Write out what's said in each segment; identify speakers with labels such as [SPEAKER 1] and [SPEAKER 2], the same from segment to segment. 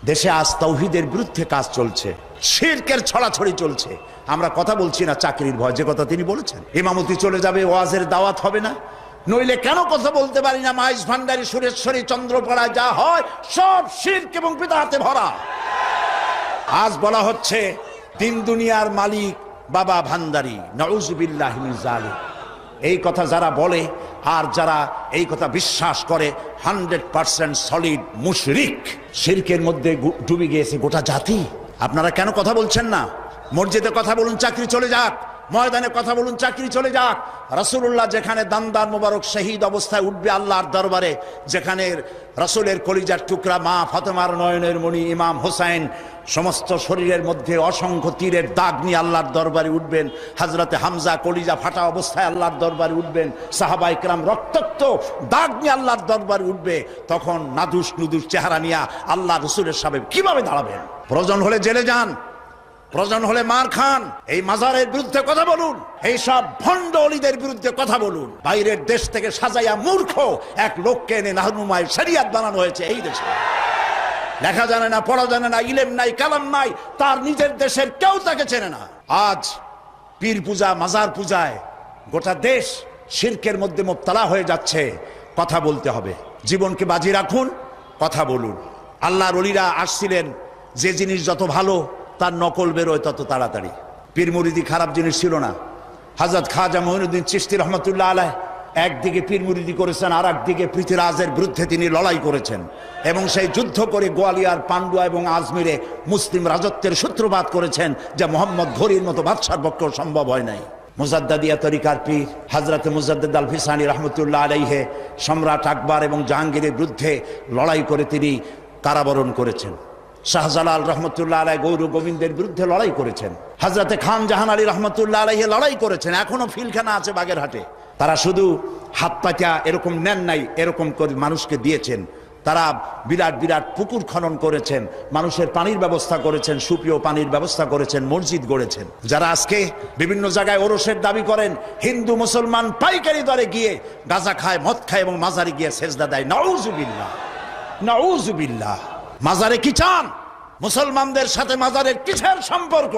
[SPEAKER 1] দেশে আজ তাওহীদের বিরুদ্ধে কাজ চলছে, শিরকের ছড়াছড়ি চলছে। আমরা কথা বলছি না চাকরির ভয়, যে কথা তিনি বলেছেন, ইমামতি চলে যাবে, ওয়াজের দাওয়াত হবে না। নইলে কেন কথা বলতে পারি না? মাইজ ভান্ডারী, সুরেশ্বরী, চন্দ্রপাড়া যা হয় সব শিরক এবং বিদআতে ভরা। আজ বলা হচ্ছে তিন দুনিয়ার মালিক বাবা ভান্ডারী, নাউযুবিল্লাহি মিন যালিক। এই কথা যারা বলে আর যারা এই কথা বিশ্বাস করে 100% সলিড মুশরিক। শিরকের মধ্যে ডুবে গিয়েছে গোটা জাতি। আপনারা কেন কথা বলছেন না? মসজিদে কথা বলুন, চাকরি চলে যাক। ময়দানে কথা বলুন, চাকরি চলে যাক। রাসূলুল্লাহ যেখানে দান্দার মোবারক শহীদ অবস্থায় উঠবে আল্লাহর দরবারে, যেখানে রাসূলের কলিজার টুকরা মা ফাতেমার নয়নের মণি ইমাম হোসেন সমস্ত শরীরের মধ্যে অসংখ্য তীরের দাগ নিয়ে আল্লাহর দরবারে উঠবেন, হযরতে হামজা কলিজা ফাটা অবস্থায় আল্লাহর দরবারে উঠবেন, সাহাবায়ে কেরাম রক্তাক্ত দাগ নিয়ে আল্লাহর দরবারে উঠবে, তখন নাদুস নুদুস চেহারা নিয়ে আল্লাহ রাসূলের সামনে কিভাবে দাঁড়াবেন? প্রয়োজন হলে জেলে যান, প্রয়োজন হলে মার খান। এই মাজারের বিরুদ্ধে কথা বলুন, এই সব ভণ্ড অলিদের বিরুদ্ধে কথা বলুন। বাইরের দেশ থেকে সাজাইয়া মূর্খ এক লোককে এনে নাহনুমায় শরিয়াত বানানো হয়েছে এই দেশে। লেখা জানে না, পড়া জানে না, ইলম নাই, কালাম নাই, তার নিজের দেশের কেউ তাকে চেনে না। আজ পীর পূজা, মাজার পূজায় গোটা দেশ শিরকের মধ্যে মুবতালা হয়ে যাচ্ছে। কথা বলতে হবে, জীবনকে বাজি রাখুন, কথা বলুন। আল্লাহর ওলিরা আসছিলেন, যে জিনিস যত ভালো তার নকল বেরোয় তত তাড়াতাড়ি। পীর মুরিদি খারাপ জিনিস ছিল না। হযরত খাজা মঈনুদ্দিন চিশতি রহমতুল্লাহ আলাইহ একদিকে পীর মুরিদি করেছেন, আর একদিকে পৃথ্বীরাজের বিরুদ্ধে তিনি লড়াই করেছেন, এবং সেই যুদ্ধ করে গোয়ালিয়ার, পান্ডুয়া এবং আজমিরে মুসলিম রাজত্বের সূত্রপাত করেছেন, যা মোহাম্মদ ঘোরির মতো বাদশার পক্ষে সম্ভব হয় নাই। মুজাদ্দাদিয়া তরিকার পীর হযরত মুজাদ্দিদ আল ফিসানি রহমতুল্লাহ আলাইহে সম্রাট আকবর এবং জাহাঙ্গীরের বিরুদ্ধে লড়াই করে তিনি কারাবরণ করেছেন। শাহজালাল রহমতুল্লাহ আলাইহ গৌর গোবিন্দের বিরুদ্ধে লড়াই করেছেন। হযরতে খান জাহান আলী রহমতুল্লাহ আলাইহি লড়াই করেছেন। এখনো ফিলখানা আছে বাগেরহাটে। তারা শুধু হাত পাতা এরকম নেন নাই, এরকম করে মানুষকে দিয়েছেন। তারা বিরাট বিরাট পুকুর খনন করেছেন, মানুষের পানির ব্যবস্থা করেছেন, সুপেয় পানির ব্যবস্থা করেছেন, মসজিদ গড়েছেন। যারা আজকে বিভিন্ন জায়গায় ওরসের দাবি করেন, হিন্দু মুসলমান পাইকারি দরে গিয়ে গাঁজা খায়, মদ খায় এবং মাজারে গিয়ে সেজদা দেয়, নাউযুবিল্লাহ, নাউযুবিল্লাহ। মাজারে কি চান? মুসলমানদের সাথে মাজারের কিসের সম্পর্ক?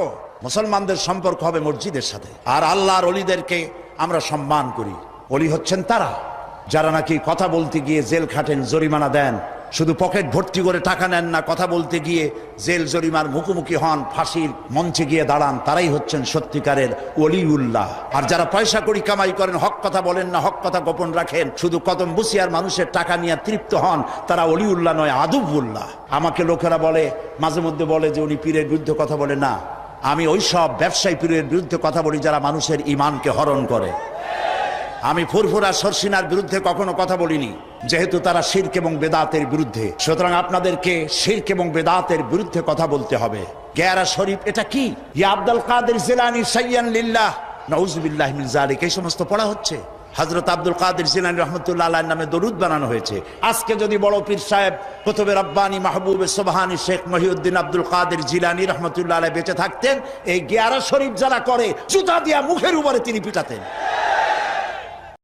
[SPEAKER 1] মুসলমানদের সম্পর্ক হবে মসজিদের সাথে। আর আল্লাহর ওলিদেরকে আমরা সম্মান করি। ওলি হচ্ছেন তারা যারা নাকি কথা বলতে গিয়ে জেল খাটেন, জরিমানা দেন, শুধু পকেট ভর্তি করে টাকা নেন না, কথা বলতে গিয়ে জেল জরিমার মুখোমুখি হন, ফাঁসির মঞ্চে গিয়ে দাঁড়ান, তারাই হচ্ছেন সত্যিকারের ওলিউল্লাহ। আর যারা পয়সা কড়ি কামাই করেন, হক কথা বলেন না, হক কথা গোপন রাখেন, শুধু কদম বুসিয়ার মানুষের টাকা নিয়ে তৃপ্ত হন, তারা ওলিউল্লাহ নয়, আদুবুল্লাহ। আমাকে লোকেরা বলে, মাঝে মধ্যে বলে যে উনি পীরের বিরুদ্ধে কথা বলে। না, আমি ওই সব ব্যবসায়ী পীরের বিরুদ্ধে কথা বলি যারা মানুষের ঈমানকে হরণ করে। আমি ফুরফুরা সরসিনার বিরুদ্ধে কখনো কথা বলিনি, যেহেতু তারা শিরক এবং বেদাতের বিরুদ্ধে। সুতরাং আপনাদেরকে শিরক এবং বেদাতের বিরুদ্ধে কথা বলতে হবে। গেরা শরীফ এটা কি? ইয়া আব্দুল কাদের জিলানী সাইয়্যান লিল্লাহ, নাউযুবিল্লাহি মিন যালিক, এই সমস্ত পড়া হচ্ছে। হযরত আব্দুল কাদের জিলানী রাহমাতুল্লাহ আলাইহির নামে দরুদ বানানো হয়েছে। আজকে যদি বড় পীর সাহেব কুতুবে রব্বানী মাহবুবে সুবহানী শেখ মহিউদ্দিন আব্দুল কাদের জিলানী রাহমাতুল্লাহ আলাইহি বেঁচে থাকতেন, এই গেরা শরীফ যারা করে জুতা দিয়া মুখের উপরে তিনি পিটাতেন।